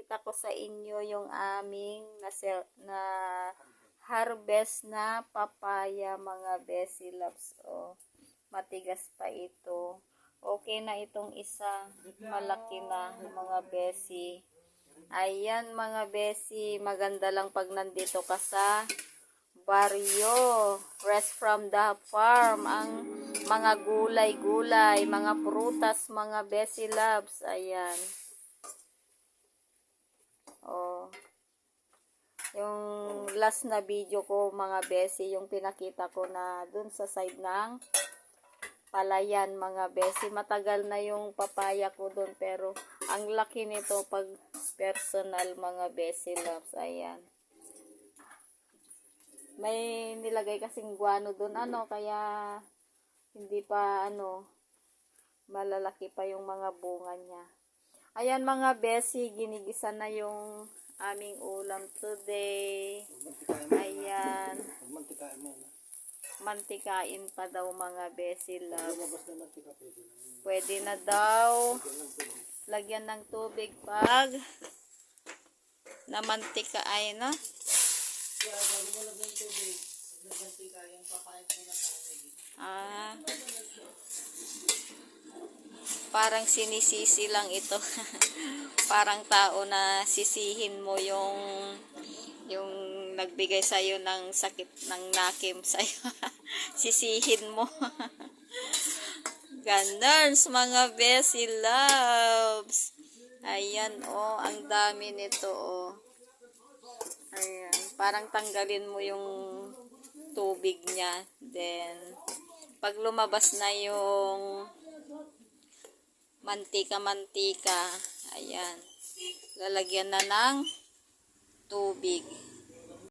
ipapakita ko sa inyo yung aming na harvest na papaya, mga besi loves. Oh, matigas pa ito. Okay na itong isa. Malaki na mga besi. Ayan mga besi, maganda lang pag nandito ka sa baryo. Fresh from the farm. Ang mga gulay-gulay, mga prutas, mga besi loves. Ayan. Oh. Yung last na video ko mga besi, yung pinakita ko na dun sa side ng palayan mga besi. Matagal na yung papaya ko dun pero ang laki nito pag personal mga besi loves. Ayan. May nilagay kasing guano dun kaya hindi pa malalaki pa yung mga bunga niya. Ayan mga besi, ginigisa na yung aming ulam today. Ayan. Mantikain pa daw mga besi love. Pwede na daw. Lagyan ng tubig pag namantika ay parang sinisisi lang ito. Parang tao na sisihin mo yung nagbigay sa'yo ng sakit ng nakim sa'yo. Sisihin mo. Ganun mga besi loves. Ayan ang dami nito Ayan, parang tanggalin mo yung tubig niya. Then pag lumabas na yung mantika, ayan, lalagyan na ng tubig.